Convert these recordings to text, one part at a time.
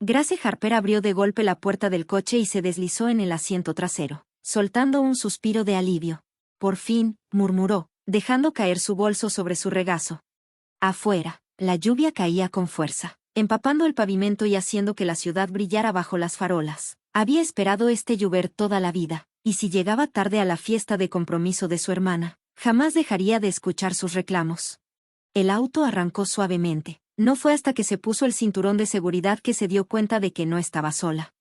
Grace Harper abrió de golpe la puerta del coche y se deslizó en el asiento trasero, soltando un suspiro de alivio. Por fin, murmuró, dejando caer su bolso sobre su regazo. Afuera, la lluvia caía con fuerza, empapando el pavimento y haciendo que la ciudad brillara bajo las farolas. Había esperado este llover toda la vida, y si llegaba tarde a la fiesta de compromiso de su hermana, jamás dejaría de escuchar sus reclamos. El auto arrancó suavemente. No fue hasta que se puso el cinturón de seguridad que se dio cuenta de que no estaba sola.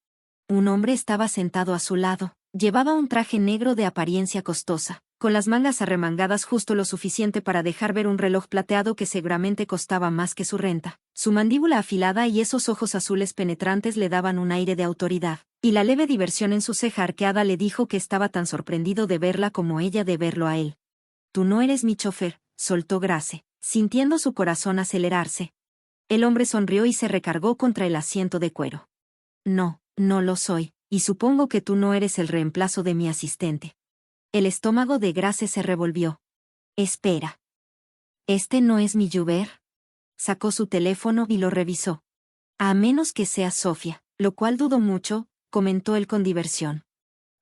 Un hombre estaba sentado a su lado. Llevaba un traje negro de apariencia costosa, con las mangas arremangadas justo lo suficiente para dejar ver un reloj plateado que seguramente costaba más que su renta. Su mandíbula afilada y esos ojos azules penetrantes le daban un aire de autoridad, y la leve diversión en su ceja arqueada le dijo que estaba tan sorprendido de verla como ella de verlo a él. «Tú no eres mi chofer», soltó Grace, sintiendo su corazón acelerarse. El hombre sonrió y se recargó contra el asiento de cuero. «No, no lo soy, y supongo que tú no eres el reemplazo de mi asistente». El estómago de Grace se revolvió. «Espera. ¿Este no es mi Joubert?» Sacó su teléfono y lo revisó. «A menos que sea Sofía, lo cual dudo mucho», comentó él con diversión.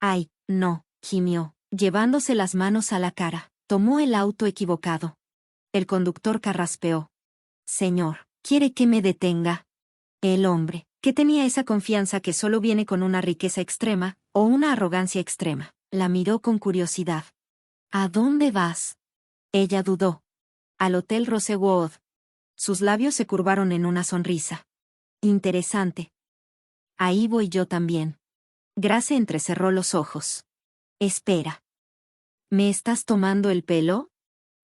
«Ay, no», gimió, llevándose las manos a la cara. Tomó el auto equivocado. El conductor carraspeó. «Señor, ¿quiere que me detenga?» El hombre, que tenía esa confianza que solo viene con una riqueza extrema, o una arrogancia extrema, la miró con curiosidad. «¿A dónde vas?» Ella dudó. «Al Hotel Rosewood». Sus labios se curvaron en una sonrisa. «Interesante. Ahí voy yo también». Grace entrecerró los ojos. «Espera. ¿Me estás tomando el pelo?»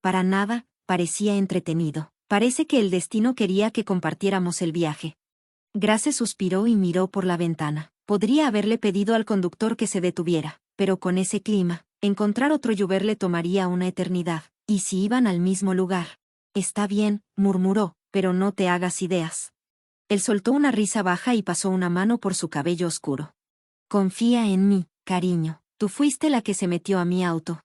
Para nada, parecía entretenido. Parece que el destino quería que compartiéramos el viaje. Grace suspiró y miró por la ventana. Podría haberle pedido al conductor que se detuviera, pero con ese clima, encontrar otro Joubert le tomaría una eternidad. ¿Y si iban al mismo lugar? «Está bien», murmuró, «pero no te hagas ideas». Él soltó una risa baja y pasó una mano por su cabello oscuro. «Confía en mí, cariño. Tú fuiste la que se metió a mi auto».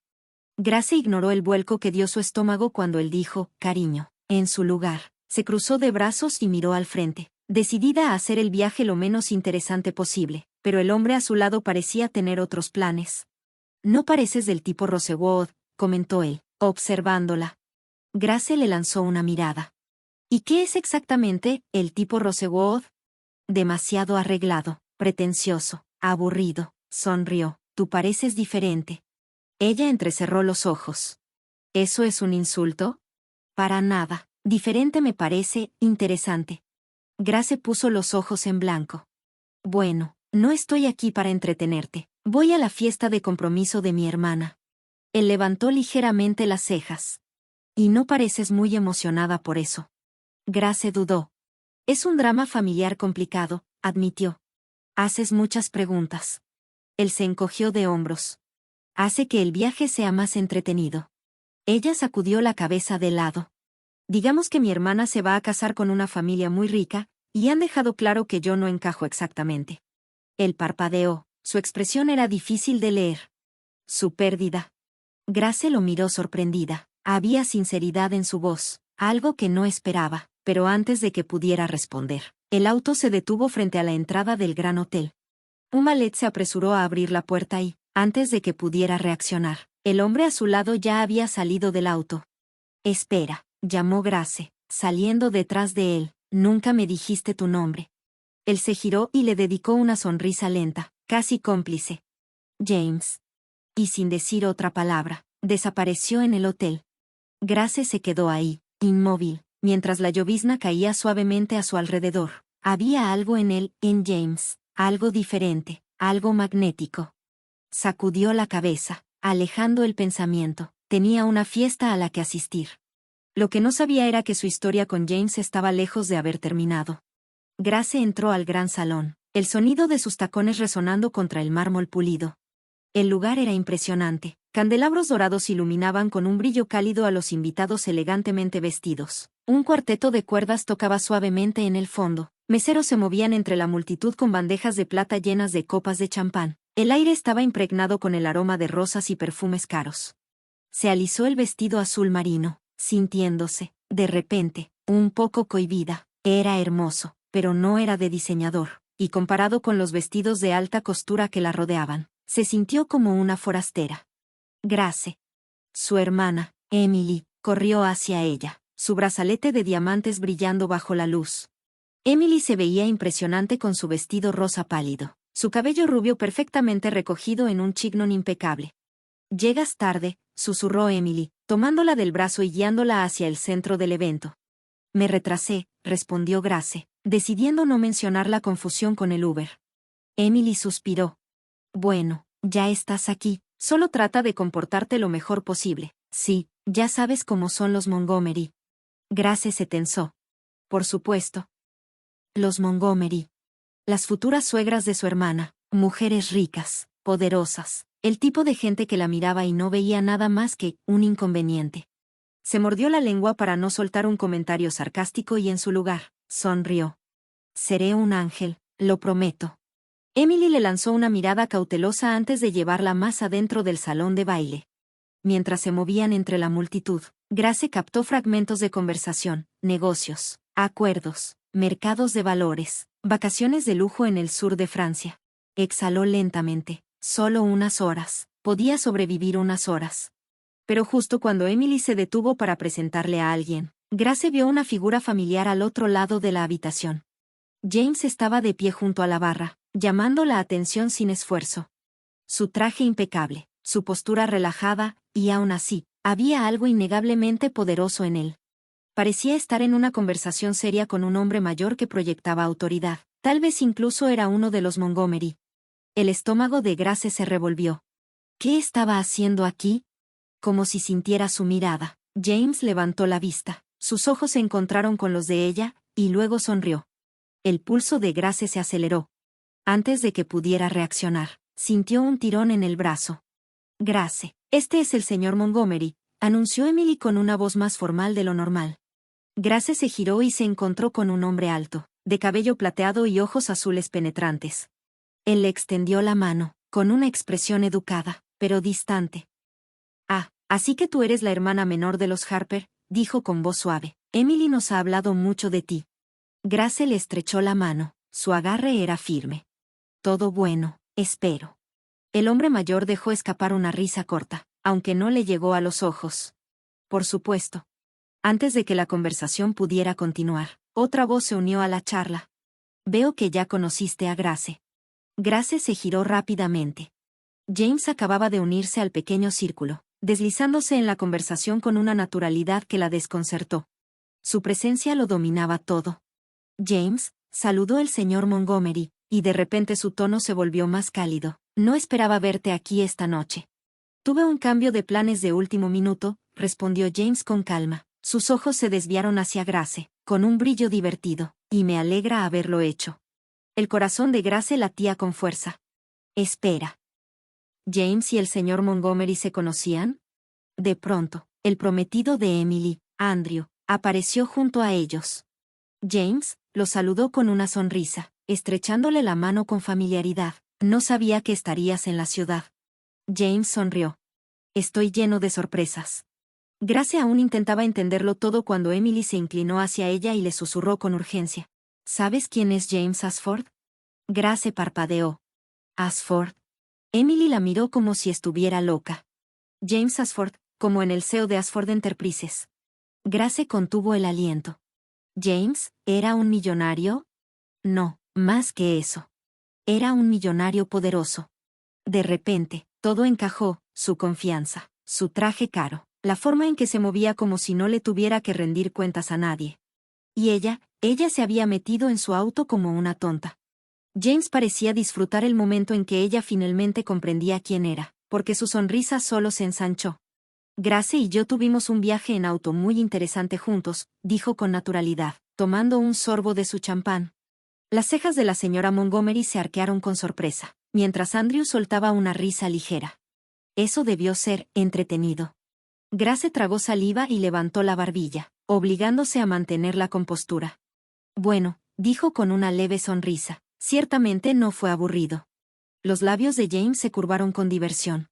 Grace ignoró el vuelco que dio su estómago cuando él dijo, «cariño», en su lugar. Se cruzó de brazos y miró al frente, decidida a hacer el viaje lo menos interesante posible, pero el hombre a su lado parecía tener otros planes. «No pareces del tipo Rosewood», comentó él, observándola. Grace le lanzó una mirada. «¿Y qué es exactamente el tipo Rosewood?» «Demasiado arreglado, pretencioso, aburrido», sonrió. «Tú pareces diferente». Ella entrecerró los ojos. «¿Eso es un insulto?» «Para nada. Diferente me parece interesante». Grace puso los ojos en blanco. «Bueno, no estoy aquí para entretenerte. Voy a la fiesta de compromiso de mi hermana». Él levantó ligeramente las cejas. «Y no pareces muy emocionada por eso». Grace dudó. «Es un drama familiar complicado», admitió. «Haces muchas preguntas». Él se encogió de hombros. «Hace que el viaje sea más entretenido». Ella sacudió la cabeza de lado. «Digamos que mi hermana se va a casar con una familia muy rica, y han dejado claro que yo no encajo exactamente». Él parpadeó, su expresión era difícil de leer. «Su pérdida». Grace lo miró sorprendida. Había sinceridad en su voz, algo que no esperaba, pero antes de que pudiera responder, el auto se detuvo frente a la entrada del gran hotel. Un valet se apresuró a abrir la puerta y, antes de que pudiera reaccionar, el hombre a su lado ya había salido del auto. «Espera», llamó Grace, saliendo detrás de él. «Nunca me dijiste tu nombre». Él se giró y le dedicó una sonrisa lenta, casi cómplice. «James». Y sin decir otra palabra, desapareció en el hotel. Grace se quedó ahí, inmóvil, mientras la llovizna caía suavemente a su alrededor. Había algo en él, en James, algo diferente, algo magnético. Sacudió la cabeza, alejando el pensamiento. Tenía una fiesta a la que asistir. Lo que no sabía era que su historia con James estaba lejos de haber terminado. Grace entró al gran salón, el sonido de sus tacones resonando contra el mármol pulido. El lugar era impresionante. Candelabros dorados iluminaban con un brillo cálido a los invitados elegantemente vestidos. Un cuarteto de cuerdas tocaba suavemente en el fondo. Meseros se movían entre la multitud con bandejas de plata llenas de copas de champán. El aire estaba impregnado con el aroma de rosas y perfumes caros. Se alisó el vestido azul marino, sintiéndose, de repente, un poco cohibida. Era hermoso, pero no era de diseñador. y comparado con los vestidos de alta costura que la rodeaban, se sintió como una forastera. Grace. Su hermana, Emily, corrió hacia ella, su brazalete de diamantes brillando bajo la luz. Emily se veía impresionante con su vestido rosa pálido, su cabello rubio perfectamente recogido en un chignon impecable. «Llegas tarde», susurró Emily, tomándola del brazo y guiándola hacia el centro del evento. «Me retrasé», respondió Grace, decidiendo no mencionar la confusión con el Uber. Emily suspiró. «Bueno, ya estás aquí, solo trata de comportarte lo mejor posible. Sí, ya sabes cómo son los Montgomery». Grace se tensó. «Por supuesto». Los Montgomery. Las futuras suegras de su hermana, mujeres ricas, poderosas, el tipo de gente que la miraba y no veía nada más que un inconveniente. Se mordió la lengua para no soltar un comentario sarcástico y en su lugar, sonrió. «Seré un ángel, lo prometo». Emily le lanzó una mirada cautelosa antes de llevarla más adentro del salón de baile. Mientras se movían entre la multitud, Grace captó fragmentos de conversación, negocios, acuerdos, mercados de valores, vacaciones de lujo en el sur de Francia. Exhaló lentamente. Solo unas horas. Podía sobrevivir unas horas. Pero justo cuando Emily se detuvo para presentarle a alguien, Grace vio una figura familiar al otro lado de la habitación. James estaba de pie junto a la barra, llamando la atención sin esfuerzo. Su traje impecable, su postura relajada, y aún así, había algo innegablemente poderoso en él. Parecía estar en una conversación seria con un hombre mayor que proyectaba autoridad. Tal vez incluso era uno de los Montgomery. El estómago de Grace se revolvió. ¿Qué estaba haciendo aquí? Como si sintiera su mirada, James levantó la vista. Sus ojos se encontraron con los de ella, y luego sonrió. El pulso de Grace se aceleró. Antes de que pudiera reaccionar, sintió un tirón en el brazo. «Grace, este es el señor Montgomery», anunció Emily con una voz más formal de lo normal. Grace se giró y se encontró con un hombre alto, de cabello plateado y ojos azules penetrantes. Él le extendió la mano, con una expresión educada, pero distante. «Ah, así que tú eres la hermana menor de los Harper», dijo con voz suave. «Emily nos ha hablado mucho de ti». Grace le estrechó la mano, su agarre era firme. «Todo bueno, espero». El hombre mayor dejó escapar una risa corta, aunque no le llegó a los ojos. «Por supuesto». Antes de que la conversación pudiera continuar, otra voz se unió a la charla. «Veo que ya conociste a Grace». Grace se giró rápidamente. James acababa de unirse al pequeño círculo, deslizándose en la conversación con una naturalidad que la desconcertó. Su presencia lo dominaba todo. «James», saludó el señor Montgomery, y de repente su tono se volvió más cálido. «No esperaba verte aquí esta noche». «Tuve un cambio de planes de último minuto», respondió James con calma. Sus ojos se desviaron hacia Grace, con un brillo divertido, «y me alegra haberlo hecho». El corazón de Grace latía con fuerza. «Espera». ¿James y el señor Montgomery se conocían? De pronto, el prometido de Emily, Andrew, apareció junto a ellos. James lo saludó con una sonrisa, estrechándole la mano con familiaridad. «No sabía que estarías en la ciudad». James sonrió. «Estoy lleno de sorpresas». Grace aún intentaba entenderlo todo cuando Emily se inclinó hacia ella y le susurró con urgencia. «¿Sabes quién es James Ashford?» Grace parpadeó. «¿Ashford?» Emily la miró como si estuviera loca. «James Ashford, como en el CEO de Ashford Enterprises». Grace contuvo el aliento. ¿James era un millonario? No, más que eso. Era un millonario poderoso. De repente, todo encajó, su confianza, su traje caro, la forma en que se movía como si no le tuviera que rendir cuentas a nadie. Y ella se había metido en su auto como una tonta. James parecía disfrutar el momento en que ella finalmente comprendía quién era, porque su sonrisa solo se ensanchó. «Grace y yo tuvimos un viaje en auto muy interesante juntos», dijo con naturalidad, tomando un sorbo de su champán. Las cejas de la señora Montgomery se arquearon con sorpresa, mientras Andrew soltaba una risa ligera. Eso debió ser entretenido. Grace tragó saliva y levantó la barbilla, obligándose a mantener la compostura. «Bueno», dijo con una leve sonrisa, «ciertamente no fue aburrido». Los labios de James se curvaron con diversión.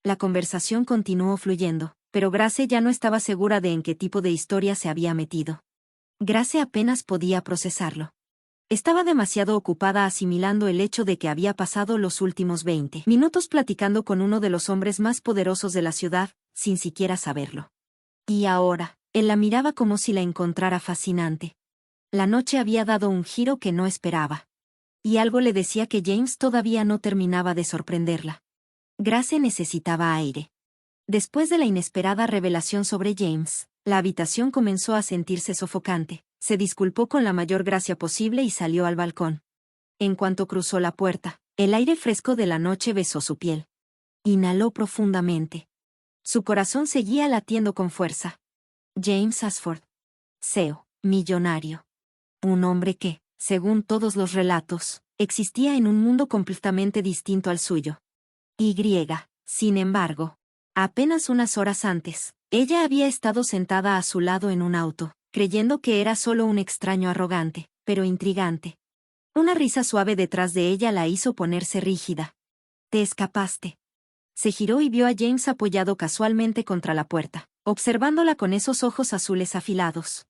La conversación continuó fluyendo, pero Grace ya no estaba segura de en qué tipo de historia se había metido. Grace apenas podía procesarlo. Estaba demasiado ocupada asimilando el hecho de que había pasado los últimos 20 minutos platicando con uno de los hombres más poderosos de la ciudad, sin siquiera saberlo. Y ahora, él la miraba como si la encontrara fascinante. La noche había dado un giro que no esperaba. Y algo le decía que James todavía no terminaba de sorprenderla. Grace necesitaba aire. Después de la inesperada revelación sobre James, la habitación comenzó a sentirse sofocante. Se disculpó con la mayor gracia posible y salió al balcón. En cuanto cruzó la puerta, el aire fresco de la noche besó su piel. Inhaló profundamente. Su corazón seguía latiendo con fuerza. James Ashford. CEO, millonario. Un hombre que, según todos los relatos, existía en un mundo completamente distinto al suyo. Sin embargo, apenas unas horas antes, ella había estado sentada a su lado en un auto, creyendo que era solo un extraño arrogante, pero intrigante. Una risa suave detrás de ella la hizo ponerse rígida. «Te escapaste». Se giró y vio a James apoyado casualmente contra la puerta, observándola con esos ojos azules afilados.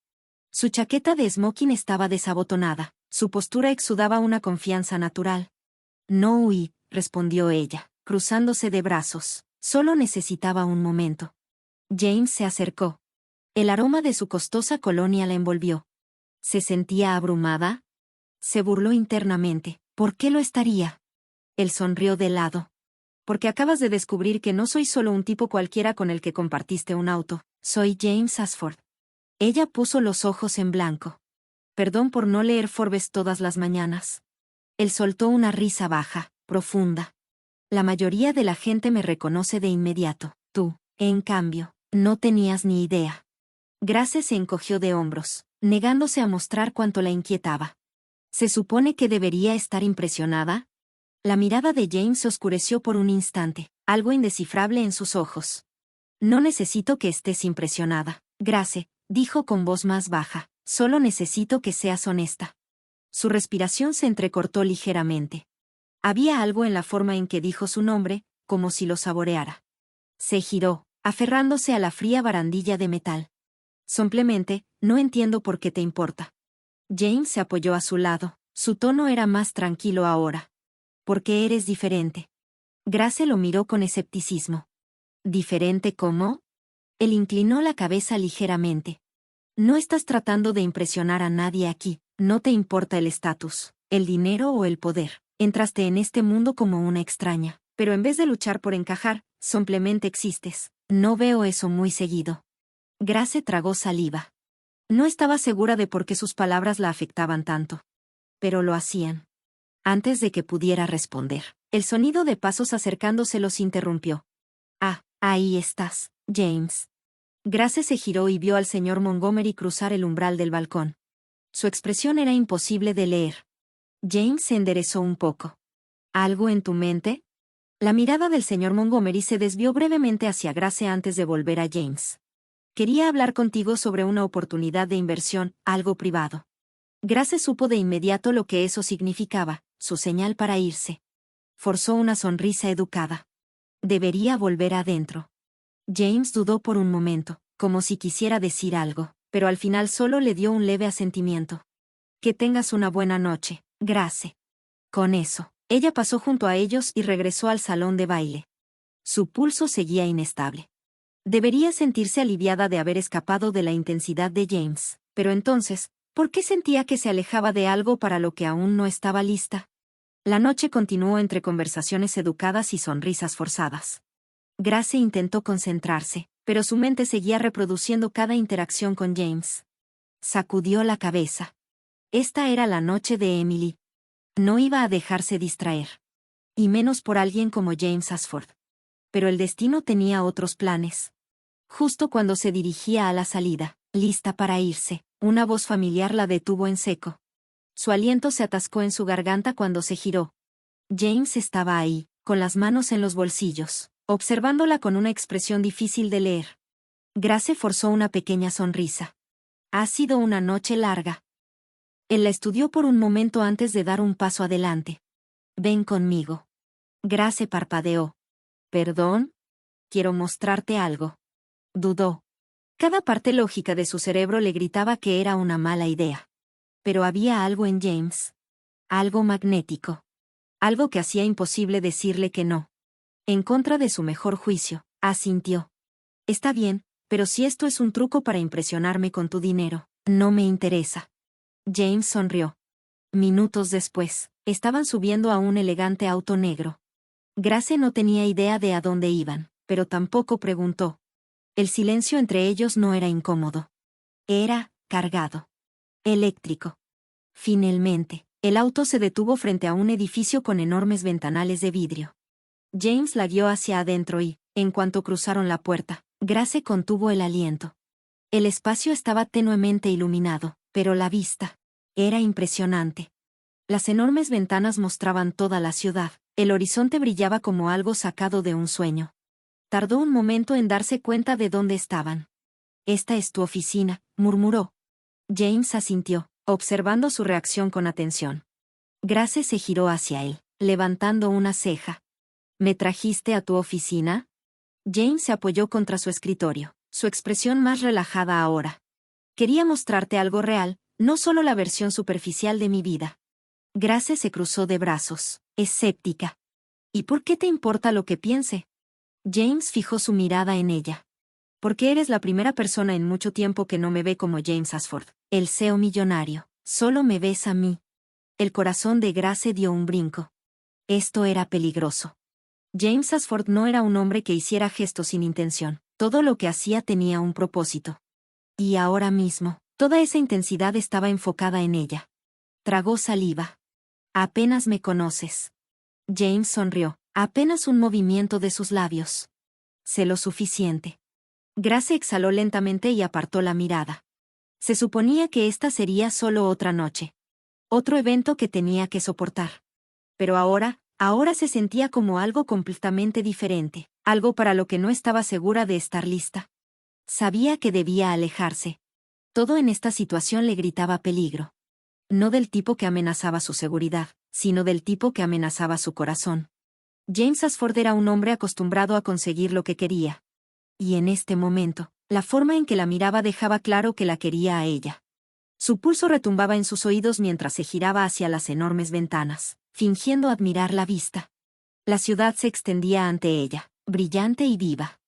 Su chaqueta de smoking estaba desabotonada, su postura exudaba una confianza natural. «No huí», respondió ella, cruzándose de brazos. Solo necesitaba un momento. James se acercó. El aroma de su costosa colonia la envolvió. ¿Se sentía abrumada? Se burló internamente. ¿Por qué lo estaría? Él sonrió de lado. Porque acabas de descubrir que no soy solo un tipo cualquiera con el que compartiste un auto. Soy James Ashford. Ella puso los ojos en blanco. Perdón por no leer Forbes todas las mañanas. Él soltó una risa baja, profunda. La mayoría de la gente me reconoce de inmediato. Tú, en cambio, no tenías ni idea. Grace se encogió de hombros, negándose a mostrar cuánto la inquietaba. ¿Se supone que debería estar impresionada? La mirada de James se oscureció por un instante, algo indescifrable en sus ojos. No necesito que estés impresionada, Grace, dijo con voz más baja, solo necesito que seas honesta. Su respiración se entrecortó ligeramente. Había algo en la forma en que dijo su nombre, como si lo saboreara. Se giró, aferrándose a la fría barandilla de metal. Simplemente, no entiendo por qué te importa. James se apoyó a su lado, su tono era más tranquilo ahora. Porque eres diferente. Grace lo miró con escepticismo. ¿Diferente cómo? Él inclinó la cabeza ligeramente. No estás tratando de impresionar a nadie aquí, no te importa el estatus, el dinero o el poder. Entraste en este mundo como una extraña, pero en vez de luchar por encajar, simplemente existes. No veo eso muy seguido. Grace tragó saliva. No estaba segura de por qué sus palabras la afectaban tanto. Pero lo hacían. Antes de que pudiera responder, el sonido de pasos acercándose los interrumpió. «Ah, ahí estás, James». Grace se giró y vio al señor Montgomery cruzar el umbral del balcón. Su expresión era imposible de leer. James se enderezó un poco. ¿Algo en tu mente? La mirada del señor Montgomery se desvió brevemente hacia Grace antes de volver a James. Quería hablar contigo sobre una oportunidad de inversión, algo privado. Grace supo de inmediato lo que eso significaba, su señal para irse. Forzó una sonrisa educada. Debería volver adentro. James dudó por un momento, como si quisiera decir algo, pero al final solo le dio un leve asentimiento. Que tengas una buena noche, Grace. Con eso, ella pasó junto a ellos y regresó al salón de baile. Su pulso seguía inestable. Debería sentirse aliviada de haber escapado de la intensidad de James, pero entonces, ¿por qué sentía que se alejaba de algo para lo que aún no estaba lista? La noche continuó entre conversaciones educadas y sonrisas forzadas. Grace intentó concentrarse, pero su mente seguía reproduciendo cada interacción con James. Sacudió la cabeza. Esta era la noche de Emily. No iba a dejarse distraer. Y menos por alguien como James Ashford. Pero el destino tenía otros planes. Justo cuando se dirigía a la salida, lista para irse, una voz familiar la detuvo en seco. Su aliento se atascó en su garganta cuando se giró. James estaba ahí, con las manos en los bolsillos, observándola con una expresión difícil de leer. Grace forzó una pequeña sonrisa. Ha sido una noche larga. Él la estudió por un momento antes de dar un paso adelante. Ven conmigo. Grace parpadeó. ¿Perdón? Quiero mostrarte algo. Dudó. Cada parte lógica de su cerebro le gritaba que era una mala idea. Pero había algo en James. Algo magnético. Algo que hacía imposible decirle que no. En contra de su mejor juicio, asintió. Está bien, pero si esto es un truco para impresionarme con tu dinero, no me interesa. James sonrió. Minutos después, estaban subiendo a un elegante auto negro. Grace no tenía idea de a dónde iban, pero tampoco preguntó. El silencio entre ellos no era incómodo. Era cargado. Eléctrico. Finalmente, el auto se detuvo frente a un edificio con enormes ventanales de vidrio. James la guió hacia adentro y, en cuanto cruzaron la puerta, Grace contuvo el aliento. El espacio estaba tenuemente iluminado, pero la vista era impresionante. Las enormes ventanas mostraban toda la ciudad, el horizonte brillaba como algo sacado de un sueño. Tardó un momento en darse cuenta de dónde estaban. «Esta es tu oficina», murmuró. James asintió, observando su reacción con atención. Grace se giró hacia él, levantando una ceja. «¿Me trajiste a tu oficina?» James se apoyó contra su escritorio, su expresión más relajada ahora. «Quería mostrarte algo real, no solo la versión superficial de mi vida». Grace se cruzó de brazos, escéptica. «¿Y por qué te importa lo que piense?» James fijó su mirada en ella. «Porque eres la primera persona en mucho tiempo que no me ve como James Ashford, el CEO millonario. Solo me ves a mí». El corazón de Grace dio un brinco. Esto era peligroso. James Ashford no era un hombre que hiciera gestos sin intención. Todo lo que hacía tenía un propósito. Y ahora mismo, toda esa intensidad estaba enfocada en ella. Tragó saliva. «Apenas me conoces». James sonrió, apenas un movimiento de sus labios. «Sé lo suficiente». Grace exhaló lentamente y apartó la mirada. Se suponía que esta sería solo otra noche. Otro evento que tenía que soportar. Pero ahora se sentía como algo completamente diferente, algo para lo que no estaba segura de estar lista. Sabía que debía alejarse. Todo en esta situación le gritaba peligro. No del tipo que amenazaba su seguridad, sino del tipo que amenazaba su corazón. James Ashford era un hombre acostumbrado a conseguir lo que quería. Y en este momento, la forma en que la miraba dejaba claro que la quería a ella. Su pulso retumbaba en sus oídos mientras se giraba hacia las enormes ventanas, fingiendo admirar la vista. La ciudad se extendía ante ella, brillante y viva.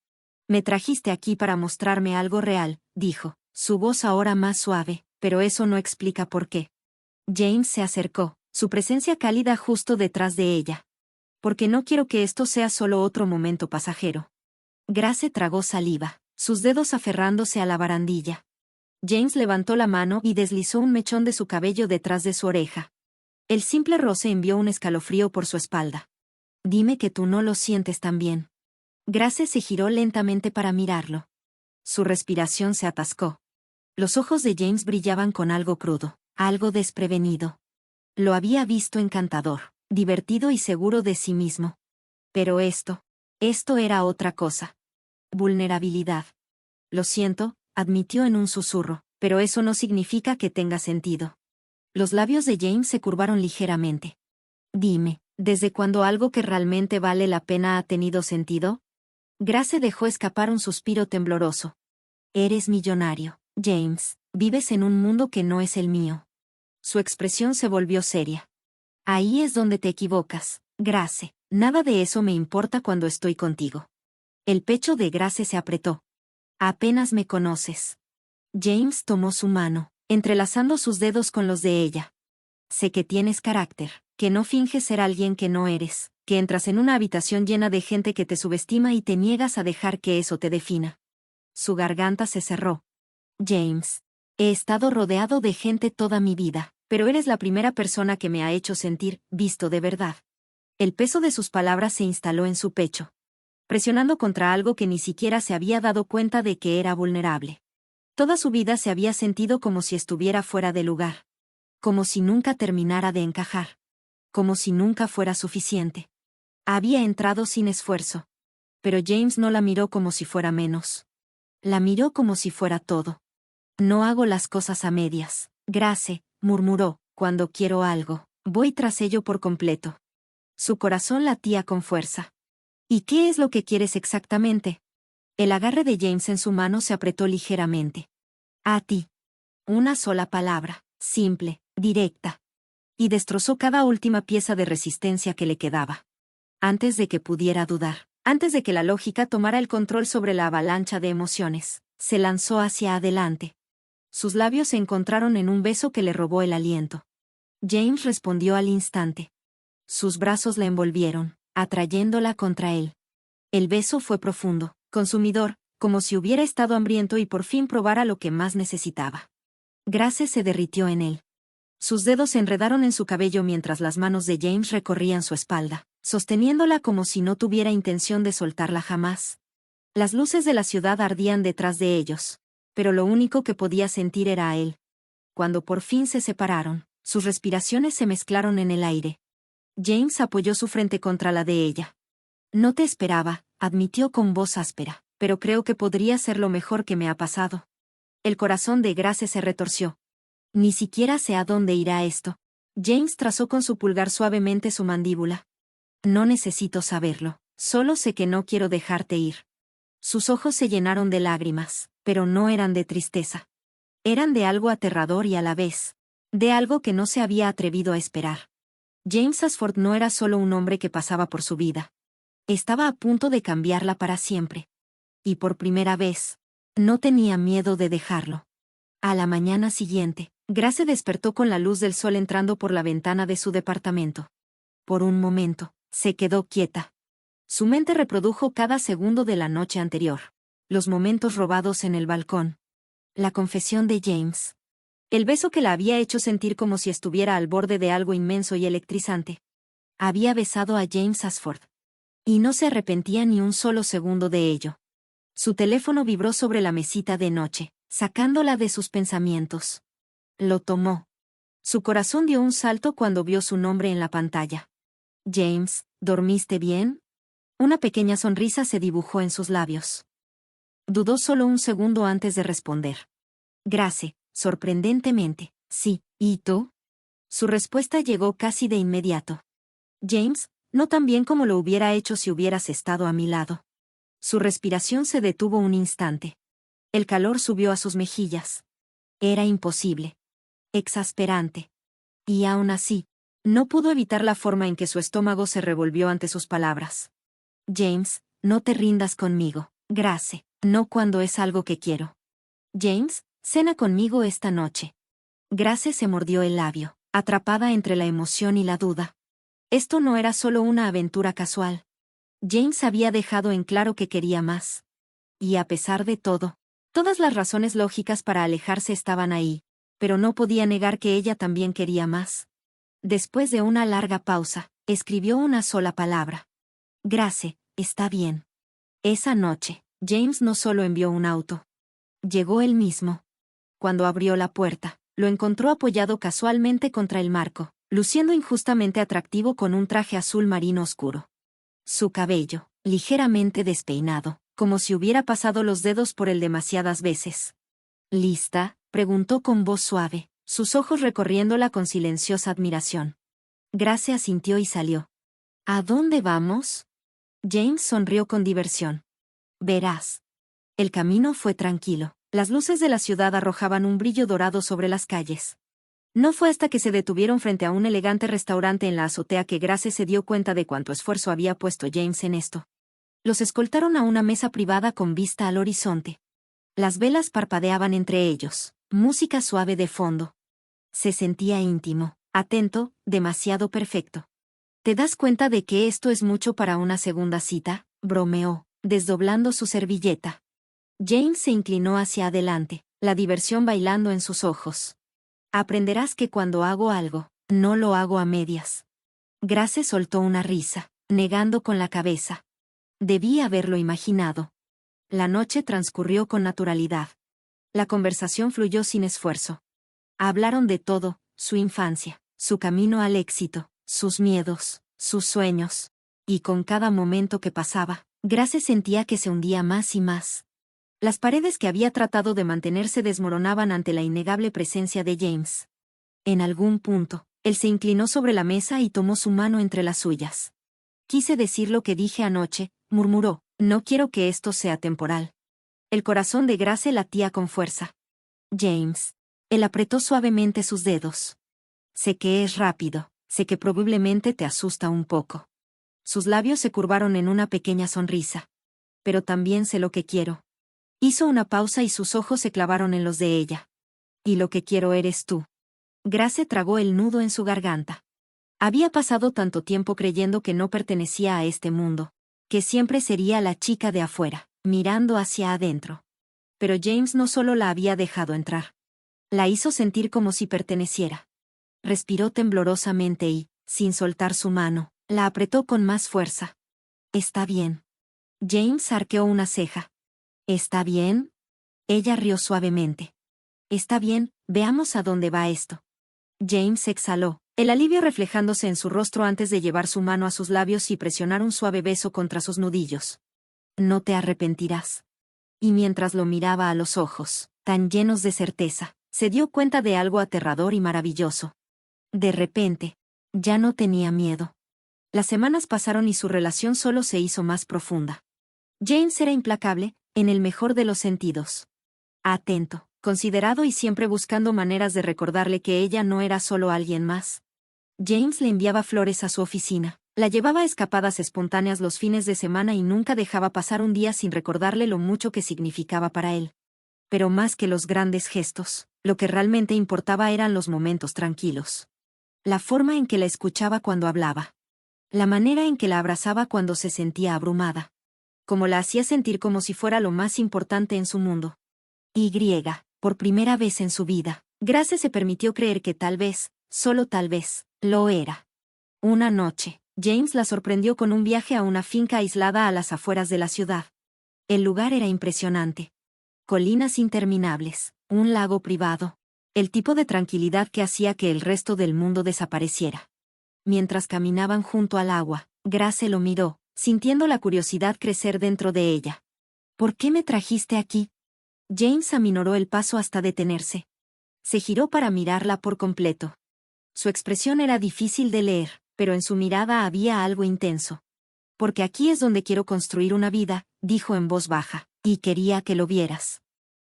«Me trajiste aquí para mostrarme algo real», dijo, su voz ahora más suave, pero eso no explica por qué. James se acercó, su presencia cálida justo detrás de ella. «Porque no quiero que esto sea solo otro momento pasajero». Grace tragó saliva, sus dedos aferrándose a la barandilla. James levantó la mano y deslizó un mechón de su cabello detrás de su oreja. El simple roce envió un escalofrío por su espalda. «Dime que tú no lo sientes tan bien». Grace se giró lentamente para mirarlo. Su respiración se atascó. Los ojos de James brillaban con algo crudo, algo desprevenido. Lo había visto encantador, divertido y seguro de sí mismo. Pero esto era otra cosa. Vulnerabilidad. «Lo siento», admitió en un susurro, «pero eso no significa que tenga sentido». Los labios de James se curvaron ligeramente. «Dime, ¿desde cuándo algo que realmente vale la pena ha tenido sentido?» Grace dejó escapar un suspiro tembloroso. «Eres millonario, James, vives en un mundo que no es el mío». Su expresión se volvió seria. «Ahí es donde te equivocas, Grace, nada de eso me importa cuando estoy contigo». El pecho de Grace se apretó. «Apenas me conoces». James tomó su mano, entrelazando sus dedos con los de ella. «Sé que tienes carácter, que no finges ser alguien que no eres, que entras en una habitación llena de gente que te subestima y te niegas a dejar que eso te defina». Su garganta se cerró. «James, he estado rodeado de gente toda mi vida, pero eres la primera persona que me ha hecho sentir visto de verdad». El peso de sus palabras se instaló en su pecho, presionando contra algo que ni siquiera se había dado cuenta de que era vulnerable. Toda su vida se había sentido como si estuviera fuera de lugar. Como si nunca terminara de encajar. Como si nunca fuera suficiente. Había entrado sin esfuerzo. Pero James no la miró como si fuera menos. La miró como si fuera todo. «No hago las cosas a medias, Grace», murmuró, «cuando quiero algo, voy tras ello por completo». Su corazón latía con fuerza. «¿Y qué es lo que quieres exactamente?» El agarre de James en su mano se apretó ligeramente. «A ti». Una sola palabra, simple, directa. Y destrozó cada última pieza de resistencia que le quedaba. Antes de que pudiera dudar, antes de que la lógica tomara el control sobre la avalancha de emociones, se lanzó hacia adelante. Sus labios se encontraron en un beso que le robó el aliento. James respondió al instante. Sus brazos la envolvieron, atrayéndola contra él. El beso fue profundo, consumidor, como si hubiera estado hambriento y por fin probara lo que más necesitaba. Grace se derritió en él. Sus dedos se enredaron en su cabello mientras las manos de James recorrían su espalda, sosteniéndola como si no tuviera intención de soltarla jamás. Las luces de la ciudad ardían detrás de ellos, pero lo único que podía sentir era a él. Cuando por fin se separaron, sus respiraciones se mezclaron en el aire. James apoyó su frente contra la de ella. No te esperaba, admitió con voz áspera, pero creo que podría ser lo mejor que me ha pasado. El corazón de Grace se retorció. Ni siquiera sé a dónde irá esto. James trazó con su pulgar suavemente su mandíbula. No necesito saberlo, solo sé que no quiero dejarte ir. Sus ojos se llenaron de lágrimas, pero no eran de tristeza. Eran de algo aterrador y a la vez, de algo que no se había atrevido a esperar. James Ashford no era solo un hombre que pasaba por su vida. Estaba a punto de cambiarla para siempre. Y por primera vez, no tenía miedo de dejarlo. A la mañana siguiente, Grace despertó con la luz del sol entrando por la ventana de su departamento. Por un momento, se quedó quieta. Su mente reprodujo cada segundo de la noche anterior. Los momentos robados en el balcón. La confesión de James. El beso que la había hecho sentir como si estuviera al borde de algo inmenso y electrizante. Había besado a James Ashford. Y no se arrepentía ni un solo segundo de ello. Su teléfono vibró sobre la mesita de noche, sacándola de sus pensamientos. Lo tomó. Su corazón dio un salto cuando vio su nombre en la pantalla. James, ¿dormiste bien? Una pequeña sonrisa se dibujó en sus labios. Dudó solo un segundo antes de responder. Grace, sorprendentemente, sí, ¿y tú? Su respuesta llegó casi de inmediato. James, no tan bien como lo hubiera hecho si hubieras estado a mi lado. Su respiración se detuvo un instante. El calor subió a sus mejillas. Era imposible. Exasperante. Y aún así, no pudo evitar la forma en que su estómago se revolvió ante sus palabras. James, no te rindas conmigo, Grace, no cuando es algo que quiero. James, cena conmigo esta noche. Grace se mordió el labio, atrapada entre la emoción y la duda. Esto no era solo una aventura casual. James había dejado en claro que quería más. Y a pesar de todo, todas las razones lógicas para alejarse estaban ahí, pero no podía negar que ella también quería más. Después de una larga pausa, escribió una sola palabra. Grace, está bien. Esa noche, James no solo envió un auto. Llegó él mismo. Cuando abrió la puerta, lo encontró apoyado casualmente contra el marco, luciendo injustamente atractivo con un traje azul marino oscuro. Su cabello, ligeramente despeinado, como si hubiera pasado los dedos por él demasiadas veces. ¿Lista?, preguntó con voz suave, sus ojos recorriéndola con silenciosa admiración. Grace asintió y salió. ¿A dónde vamos? James sonrió con diversión. Verás. El camino fue tranquilo. Las luces de la ciudad arrojaban un brillo dorado sobre las calles. No fue hasta que se detuvieron frente a un elegante restaurante en la azotea que Grace se dio cuenta de cuánto esfuerzo había puesto James en esto. Los escoltaron a una mesa privada con vista al horizonte. Las velas parpadeaban entre ellos, música suave de fondo. Se sentía íntimo, atento, demasiado perfecto. ¿Te das cuenta de que esto es mucho para una segunda cita?, bromeó, desdoblando su servilleta. James se inclinó hacia adelante, la diversión bailando en sus ojos. Aprenderás que cuando hago algo, no lo hago a medias. Grace soltó una risa, negando con la cabeza. Debí haberlo imaginado. La noche transcurrió con naturalidad. La conversación fluyó sin esfuerzo. Hablaron de todo, su infancia, su camino al éxito, sus miedos, sus sueños. Y con cada momento que pasaba, Grace sentía que se hundía más y más. Las paredes que había tratado de mantener se desmoronaban ante la innegable presencia de James. En algún punto, él se inclinó sobre la mesa y tomó su mano entre las suyas. Quise decir lo que dije anoche, murmuró, no quiero que esto sea temporal. El corazón de Grace latía con fuerza. James. Él apretó suavemente sus dedos. Sé que es rápido, sé que probablemente te asusta un poco. Sus labios se curvaron en una pequeña sonrisa. Pero también sé lo que quiero. Hizo una pausa y sus ojos se clavaron en los de ella. Y lo que quiero eres tú. Grace tragó el nudo en su garganta. Había pasado tanto tiempo creyendo que no pertenecía a este mundo, que siempre sería la chica de afuera, mirando hacia adentro. Pero James no solo la había dejado entrar. La hizo sentir como si perteneciera. Respiró temblorosamente y, sin soltar su mano, la apretó con más fuerza. Está bien. James arqueó una ceja. ¿Está bien? Ella rió suavemente. Está bien, veamos a dónde va esto. James exhaló, el alivio reflejándose en su rostro antes de llevar su mano a sus labios y presionar un suave beso contra sus nudillos. No te arrepentirás. Y mientras lo miraba a los ojos, tan llenos de certeza, se dio cuenta de algo aterrador y maravilloso. De repente, ya no tenía miedo. Las semanas pasaron y su relación solo se hizo más profunda. James era implacable, en el mejor de los sentidos. Atento, considerado y siempre buscando maneras de recordarle que ella no era solo alguien más. James le enviaba flores a su oficina, la llevaba a escapadas espontáneas los fines de semana y nunca dejaba pasar un día sin recordarle lo mucho que significaba para él. Pero más que los grandes gestos, lo que realmente importaba eran los momentos tranquilos. La forma en que la escuchaba cuando hablaba. La manera en que la abrazaba cuando se sentía abrumada. Como la hacía sentir como si fuera lo más importante en su mundo. Por primera vez en su vida, Grace se permitió creer que tal vez, solo tal vez, lo era. Una noche, James la sorprendió con un viaje a una finca aislada a las afueras de la ciudad. El lugar era impresionante. Colinas interminables, un lago privado. El tipo de tranquilidad que hacía que el resto del mundo desapareciera. Mientras caminaban junto al agua, Grace lo miró, sintiendo la curiosidad crecer dentro de ella. ¿Por qué me trajiste aquí? James aminoró el paso hasta detenerse. Se giró para mirarla por completo. Su expresión era difícil de leer, pero en su mirada había algo intenso. Porque aquí es donde quiero construir una vida, dijo en voz baja, y quería que lo vieras.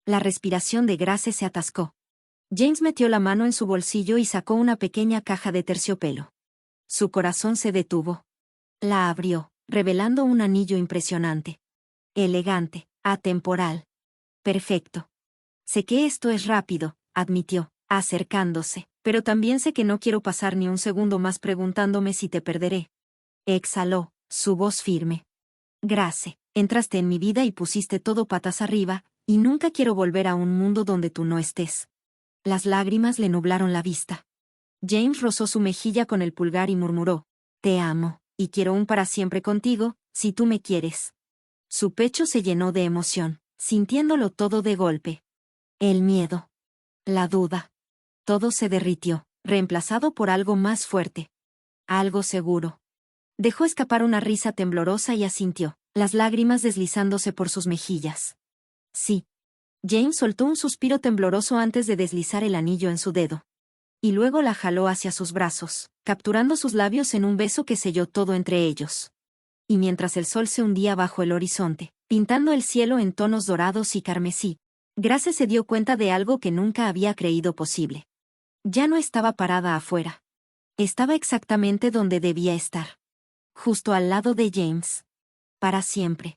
La respiración de Grace se atascó. James metió la mano en su bolsillo y sacó una pequeña caja de terciopelo. Su corazón se detuvo. La abrió, revelando un anillo impresionante. Elegante, atemporal. Perfecto. Sé que esto es rápido, admitió, acercándose, pero también sé que no quiero pasar ni un segundo más preguntándome si te perderé. Exhaló, su voz firme. Grace, entraste en mi vida y pusiste todo patas arriba, y nunca quiero volver a un mundo donde tú no estés. Las lágrimas le nublaron la vista. James rozó su mejilla con el pulgar y murmuró, te amo, y quiero un para siempre contigo, si tú me quieres. Su pecho se llenó de emoción, sintiéndolo todo de golpe. El miedo. La duda. Todo se derritió, reemplazado por algo más fuerte. Algo seguro. Dejó escapar una risa temblorosa y asintió, las lágrimas deslizándose por sus mejillas. Sí. James soltó un suspiro tembloroso antes de deslizar el anillo en su dedo. Y luego la jaló hacia sus brazos, capturando sus labios en un beso que selló todo entre ellos. Y mientras el sol se hundía bajo el horizonte, pintando el cielo en tonos dorados y carmesí, Grace se dio cuenta de algo que nunca había creído posible. Ya no estaba parada afuera. Estaba exactamente donde debía estar. Justo al lado de James. Para siempre.